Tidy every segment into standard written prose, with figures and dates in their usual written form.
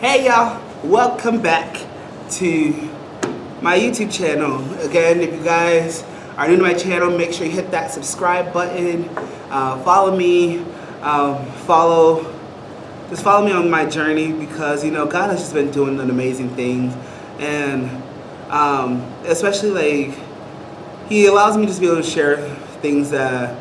Hey y'all, welcome back to my YouTube channel. Again, if you guys are new to my channel, make sure you hit that subscribe button. Follow me. Just follow me on my journey because God has just been doing an amazing things, and especially like He allows me to be able to share things that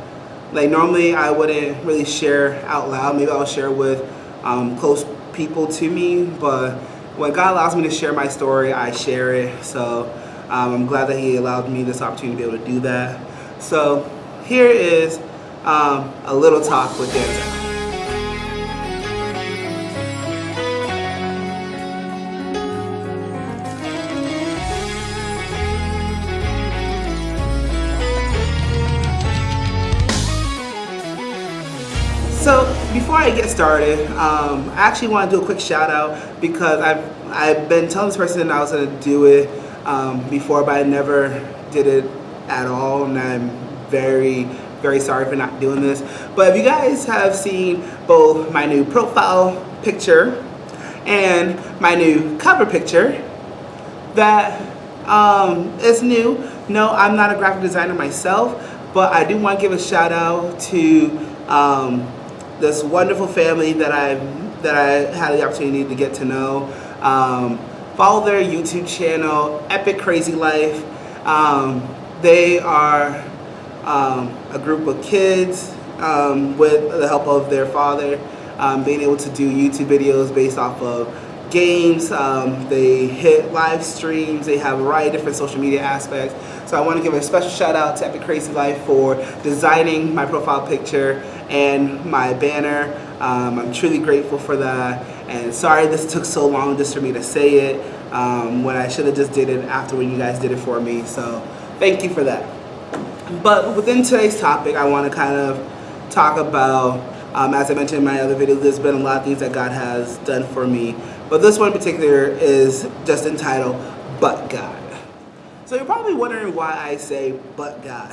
like normally I wouldn't really share out loud. Maybe I'll share with close people to me, but when God allows me to share my story, I share it. So I'm glad that He allowed me this opportunity to be able to do that. So here is a little talk with Denzel. So before I get started, I actually want to do a quick shout out because I've been telling this person I was going to do it before, but I never did it at all, and I'm very, very sorry for not doing this. But if you guys have seen both my new profile picture and my new cover picture, that is new. No, I'm not a graphic designer myself, but I do want to give a shout out to this wonderful family that I had the opportunity to get to know. Follow their YouTube channel, EpicCrazyLife. They are a group of kids with the help of their father, being able to do YouTube videos based off of games. They hit live streams. They have a variety of different social media aspects. So I want to give a special shout out to EpicCrazyLife for designing my profile picture and my banner. I'm truly grateful for that, and sorry this took so long just for me to say it when I should have just did it after when you guys did it for me. So thank you for that. But within today's topic, I want to kind of talk about, as I mentioned in my other video, there's been a lot of things that God has done for me, but this one in particular is just entitled But God. So you're probably wondering why I say but God.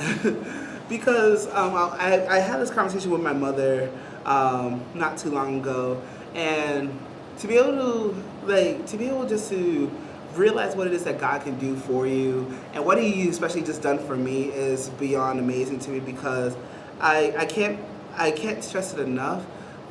Because I had this conversation with my mother not too long ago, and to be able to realize what it is that God can do for you, and what He especially just done for me is beyond amazing to me, because I can't stress it enough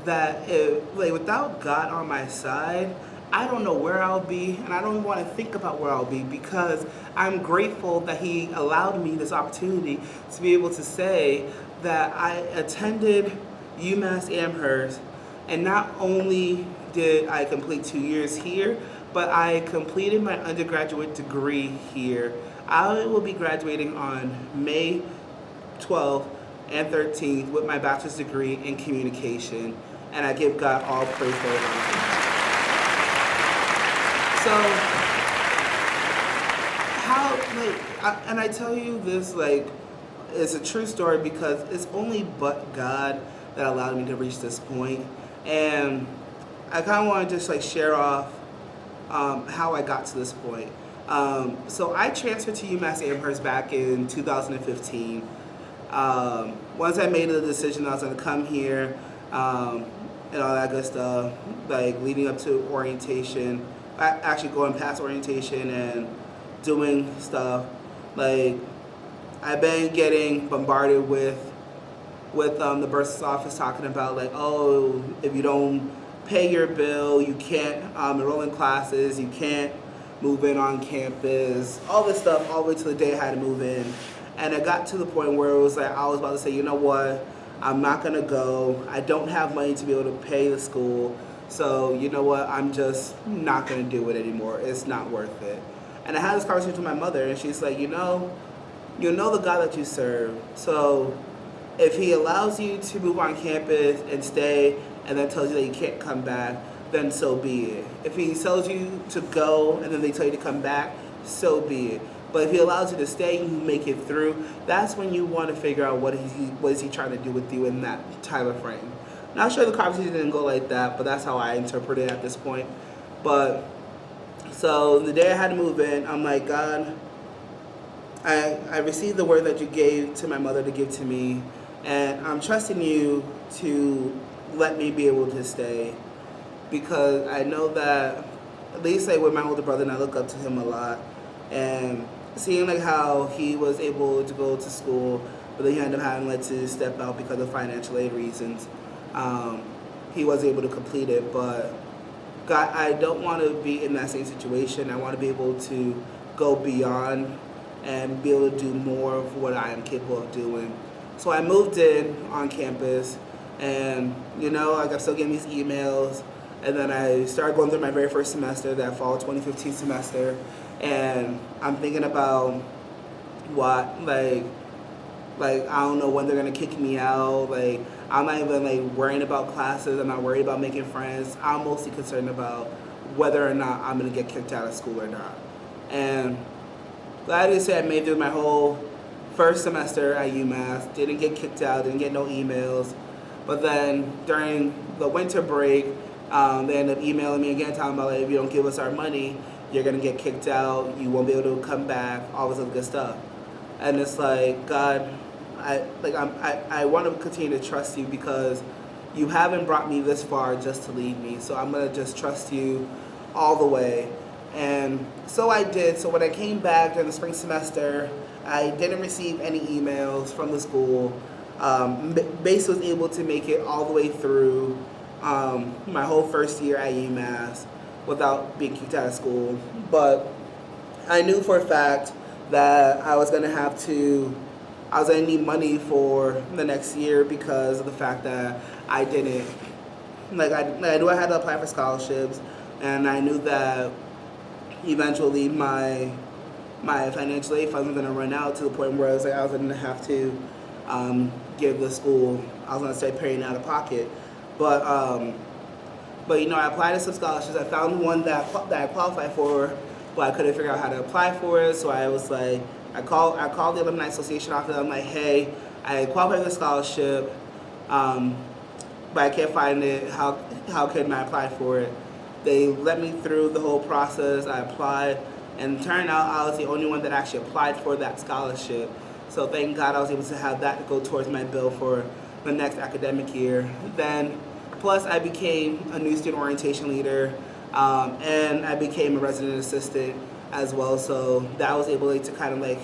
that without God on my side, I don't know where I'll be, and I don't even want to think about where I'll be, because I'm grateful that He allowed me this opportunity to be able to say that I attended UMass Amherst, and not only did I complete 2 years here, but I completed my undergraduate degree here. I will be graduating on May 12th and 13th with my bachelor's degree in communication, and I give God all praise for it. So, and I tell you this, it's a true story, because it's only but God that allowed me to reach this point. And I kind of want to just share off how I got to this point. So I transferred to UMass Amherst back in 2015. Once I made the decision I was going to come here, and all that good stuff, leading up to orientation, actually going past orientation and doing stuff, I've been getting bombarded with the bursar's office talking about oh, if you don't pay your bill, you can't enroll in classes, you can't move in on campus, all this stuff, all the way to the day I had to move in. And it got to the point where it was I was about to say, you know what, I'm not gonna go. I don't have money to be able to pay the school. So, you know what, I'm just not going to do it anymore. It's not worth it. And I had this conversation with my mother, and she's like, you know the God that you serve. So if He allows you to move on campus and stay, and then tells you that you can't come back, then so be it. If He tells you to go, and then they tell you to come back, so be it. But if He allows you to stay and you make it through, that's when you want to figure out what is He trying to do with you in that time of frame. Not sure the conversation didn't go like that, but that's how I interpret it at this point. But so the day I had to move in, I'm like, God, I received the word that you gave to my mother to give to me, and I'm trusting you to let me be able to stay, because I know that at least like with my older brother, and I look up to him a lot. And seeing like how he was able to go to school, but then he ended up having like to step out because of financial aid reasons. He was able to complete it, but God, I don't want to be in that same situation. I want to be able to go beyond and be able to do more of what I am capable of doing. So I moved in on campus, and like I'm still getting these emails. And then I started going through my very first semester, that fall 2015 semester, and I'm thinking about what, like I don't know when they're gonna kick me out. Like I'm not even like worrying about classes. I'm not worried about making friends. I'm mostly concerned about whether or not I'm gonna get kicked out of school or not. And glad to say I made it through my whole first semester at UMass. Didn't get kicked out. Didn't get no emails. But then during the winter break, they ended up emailing me again, talking about like, if you don't give us our money, you're gonna get kicked out. You won't be able to come back. All this other good stuff. And it's like, God, I want to continue to trust you because you haven't brought me this far just to leave me. So I'm gonna just trust you all the way. And so I did. So when I came back during the spring semester, I didn't receive any emails from the school. Basically was able to make it all the way through my whole first year at UMass without being kicked out of school. But I knew for a fact that I was gonna need money for the next year because of the fact that I didn't, I knew I had to apply for scholarships, and I knew that eventually my financial aid funds were gonna run out to the point where I was gonna have to give the school, I was gonna start paying out of pocket. But I applied to some scholarships. I found one that I qualified for, but I couldn't figure out how to apply for it. So I was like, I called the Alumni Association office. I'm like, hey, I qualified for the scholarship, but I can't find it. How can I apply for it? They let me through the whole process. I applied, and it turned out I was the only one that actually applied for that scholarship. So thank God I was able to have that go towards my bill for the next academic year. Then, plus I became a new student orientation leader, and I became a resident assistant as well. So that was able to kind of I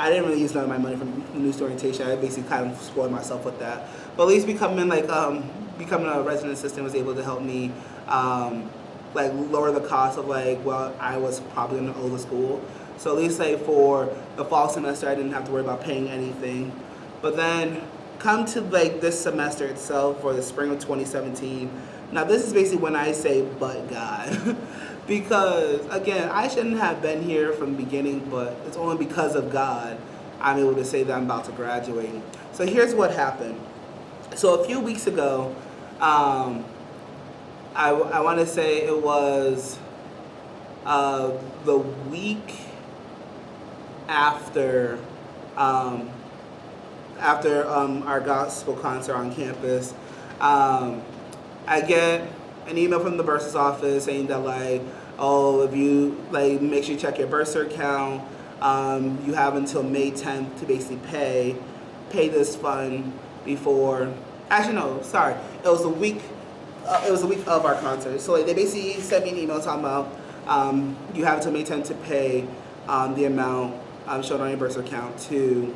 didn't really use none of my money from new student orientation. I basically kind of spoiled myself with that. But at least becoming a resident assistant was able to help me lower the cost of I was probably going to owe the school. So at least for the fall semester, I didn't have to worry about paying anything. But then come to this semester itself, for the spring of 2017. Now this is basically when I say, but God. Because again, I shouldn't have been here from the beginning, but it's only because of God I'm able to say that I'm about to graduate. So here's what happened. So a few weeks ago, I want to say it was the week after our gospel concert on campus, I get an email from the bursar's office saying that if you make sure you check your bursar account, you have until May 10th to basically pay this fund before. Actually, no, sorry, it was the week of our concert. So they basically sent me an email talking about you have until May 10th to pay the amount shown on your bursar account to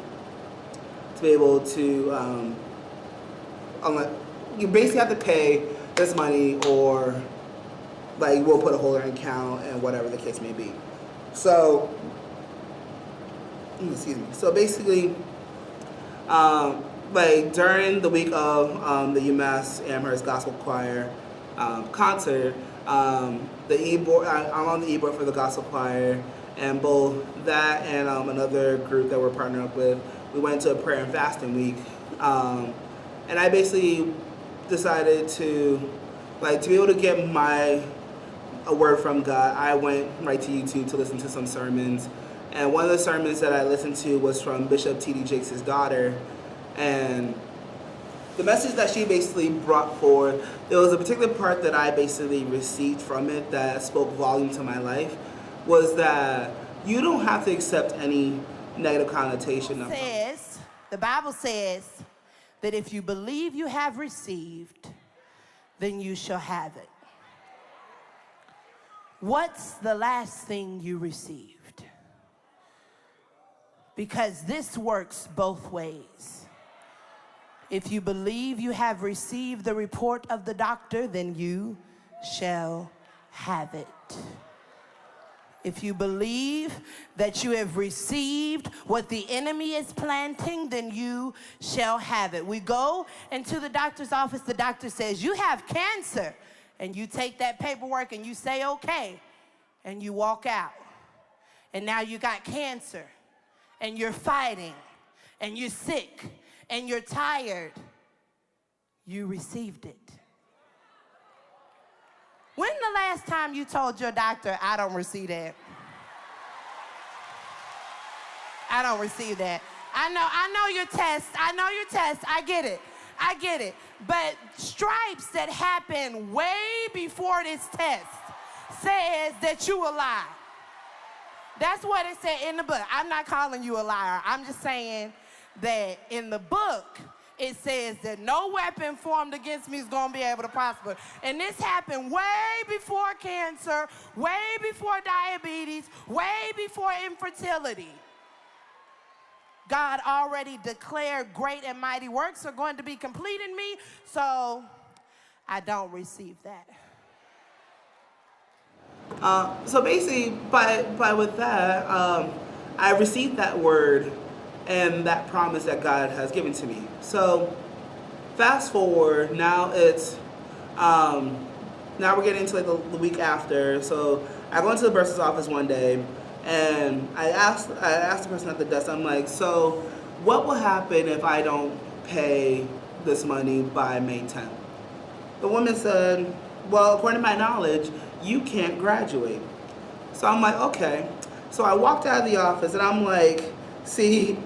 be able to you basically have to pay this money, or we'll put a hold on your account, and whatever the case may be. So excuse me. So basically, during the week of the UMass Amherst Gospel Choir concert, the e-board, I'm on the e-board for the Gospel Choir, and both that and another group that we're partnered up with, we went to a prayer and fasting week, and I basically decided to be able to get a word from God. I went right to YouTube to listen to some sermons, and one of the sermons that I listened to was from Bishop T.D. Jakes' daughter, and the message that she basically brought forward, there was a particular part that I basically received from it that spoke volume to my life, was that you don't have to accept any negative connotation of it. The Bible says that if you believe you have received, then you shall have it. What's the last thing you received? Because this works both ways. If you believe you have received the report of the doctor, then you shall have it. If you believe that you have received what the enemy is planting, then you shall have it. We go into the doctor's office, the doctor says, you have cancer. And you take that paperwork and you say, okay, and you walk out. And now you got cancer, and you're fighting, and you're sick, and you're tired. You received it. When the last time you told your doctor, I don't receive that? I don't receive that. I know your test. I know your test. I get it. But stripes that happen way before this test says that you a lie. That's what it said in the book. I'm not calling you a liar. I'm just saying that in the book, it says that no weapon formed against me is going to be able to prosper. And this happened way before cancer, way before diabetes, way before infertility. God already declared great and mighty works are going to be complete in me, so I don't receive that. So basically, by with that, I received that word and that promise that God has given to me. So fast forward, now it's now we're getting into like the week after. So I go into the bursar's office one day, and I asked the person at the desk, I'm like, so what will happen if I don't pay this money by May 10th? The woman said, well, according to my knowledge, you can't graduate. So I'm like, okay. So I walked out of the office and I'm like, see,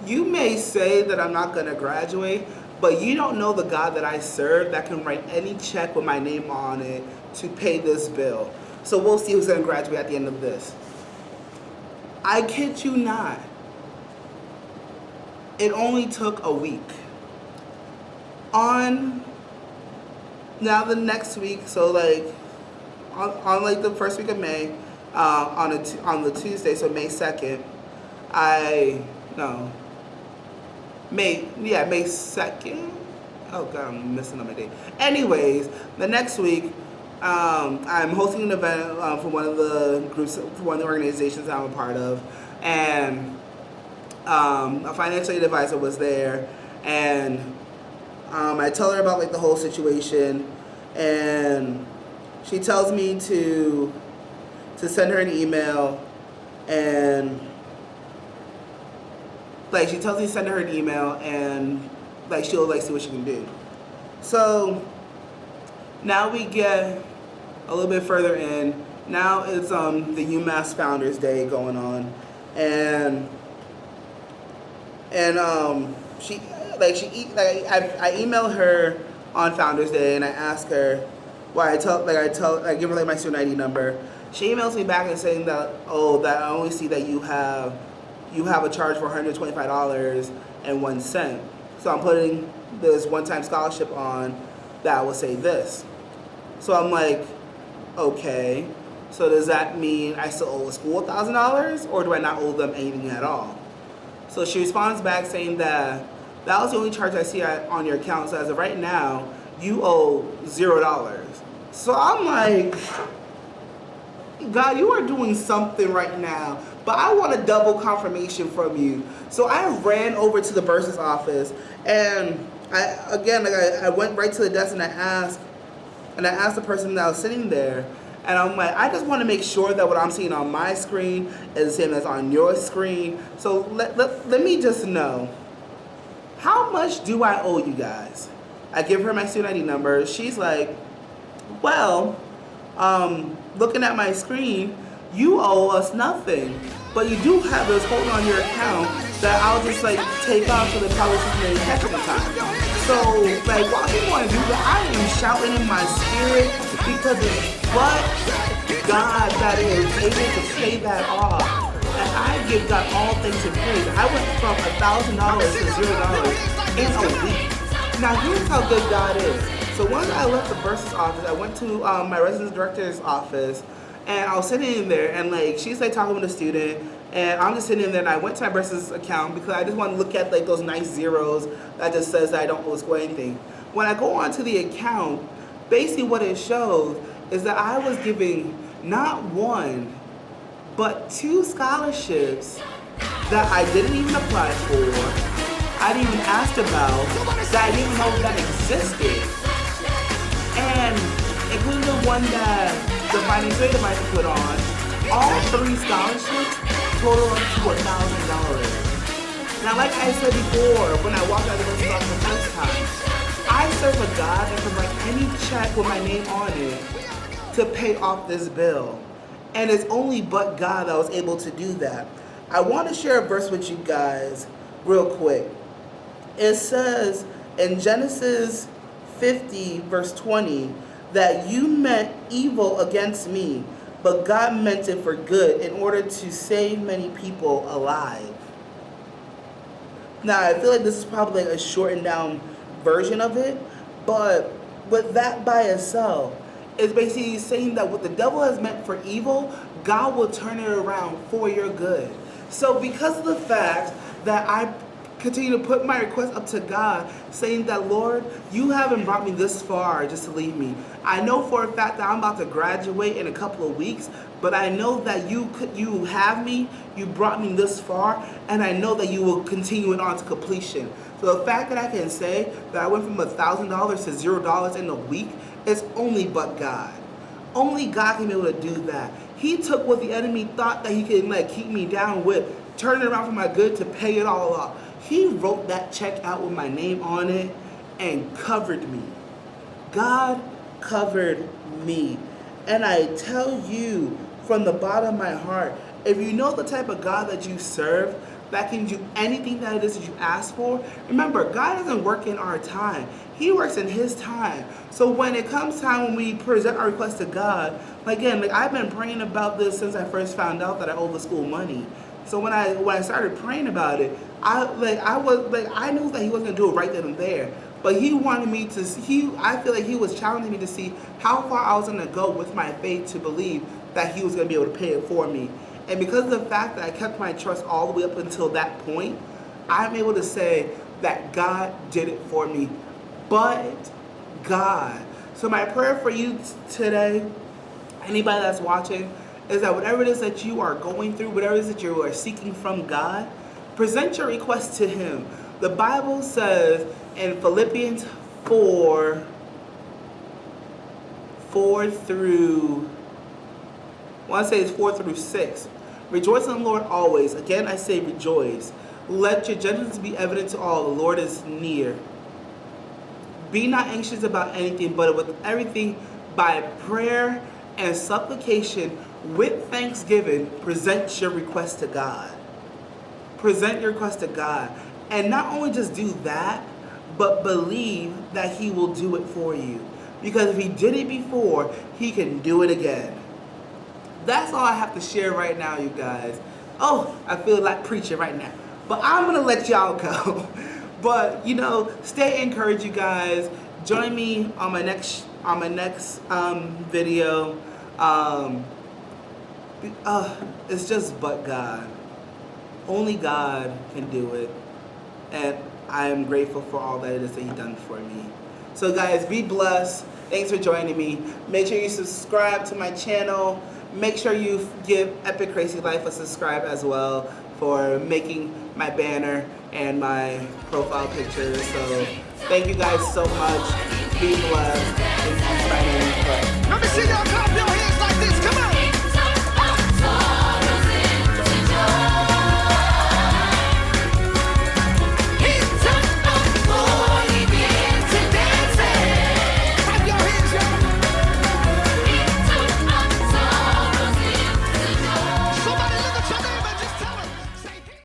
you may say that I'm not gonna graduate, but you don't know the God that I serve that can write any check with my name on it to pay this bill. So we'll see who's gonna graduate at the end of this. I kid you not. It only took a week. Now the next week, so like on like the first week of May, on the Tuesday, so May 2nd, May 2nd. Oh God, I'm missing on my date. Anyways, the next week, I'm hosting an event for one of the groups, for one of the organizations I'm a part of, and a financial aid advisor was there, and I tell her about like the whole situation, and she tells me to send her an email, and like she tells me to send her an email, and like she'll like see what she can do. So now we get a little bit further in. Now it's the UMass Founders Day going on, and I email her on Founders Day, and I ask her, I give her like my student ID number. She emails me back and saying that, that I only see that you have a charge for $125.01. So I'm putting this one-time scholarship on that will say this. So I'm like, okay, so does that mean I still owe the school $1,000, or do I not owe them anything at all? So she responds back saying that was the only charge I see on your account, so as of right now, you owe $0. So I'm like, God, you are doing something right now, but I want a double confirmation from you. So I ran over to the bursar's office, and I went right to the desk and I asked the person that was sitting there, and I'm like, I just want to make sure that what I'm seeing on my screen is the same as on your screen. So let me just know, how much do I owe you guys? I give her my student ID number. She's like, well, looking at my screen, you owe us nothing, but you do have this hold on your account that I'll just like take off so the probably may catch it in time. So like, while you want to do that, I am shouting in my spirit because it's but God that is able to pay that off. And I give God all things to praise. I went from $1,000 to $0 in a week. Now here's how good God is. So once I left the bursar's office, I went to my residence director's office, And I was sitting in there, and like she's like talking with a student, and I'm just sitting in there, and I went to my business account because I just want to look at like those nice zeros that just says that I don't owe school anything. When I go onto the account, basically what it shows is that I was giving not one, but 2 scholarships that I didn't even apply for, I didn't even ask about, that I didn't even know that existed. And including the one that the financial aid advisor put on, all 3 scholarships total up to $1,000. Now, like I said before, when I walked out of the bus the first time, I serve a God that can write any check with my name on it to pay off this bill. And it's only but God that was able to do that. I want to share a verse with you guys real quick. It says in Genesis 50, verse 20, that you meant evil against me, but God meant it for good in order to save many people alive. Now, I feel like this is probably like a shortened down version of it, but with that by itself, it's basically saying that what the devil has meant for evil, God will turn it around for your good. So because of the fact that I continue to put my request up to God, saying that, Lord, you haven't brought me this far just to leave me. I know for a fact that I'm about to graduate in a couple of weeks, but I know that you have me, you brought me this far, and I know that you will continue it on to completion. So the fact that I can say that I went from $1,000 to $0 in a week is only but God. Only God can be able to do that. He took what the enemy thought that he could like keep me down with, turn it around for my good to pay it all off. He wrote that check out with my name on it and covered me. God covered me. And I tell you from the bottom of my heart, if you know the type of God that you serve, that can do anything that it is that you ask for, remember, God doesn't work in our time. He works in His time. So when it comes time when we present our request to God, again, like I've been praying about this since I first found out that I owe the school money. So when I started praying about it, I knew that He wasn't gonna do it right then and there. But He wanted me to. I feel like He was challenging me to see how far I was gonna go with my faith to believe that He was gonna be able to pay it for me. And because of the fact that I kept my trust all the way up until that point, I'm able to say that God did it for me. But God. So my prayer for you today, anybody that's watching, is that whatever it is that you are going through, whatever it is that you are seeking from God, present your request to Him. The Bible says in Philippians 4 through 6, rejoice in the Lord always. Again, I say rejoice. Let your gentleness be evident to all. The Lord is near. Be not anxious about anything, but with everything by prayer and supplication with thanksgiving, present your request to God. Present your request to God. And not only just do that, but believe that He will do it for you. Because if He did it before, He can do it again. That's all I have to share right now, you guys. Oh, I feel like preaching right now. But I'm going to let y'all go. But, stay encouraged, you guys. Join me on my next video. It's just but God. Only God can do it. And I am grateful for all that it is that He's done for me. So guys, be blessed. Thanks for joining me. Make sure you subscribe to my channel. Make sure you give EpicCrazyLife a subscribe as well for making my banner and my profile picture. So thank you guys so much. Be blessed. Thank you.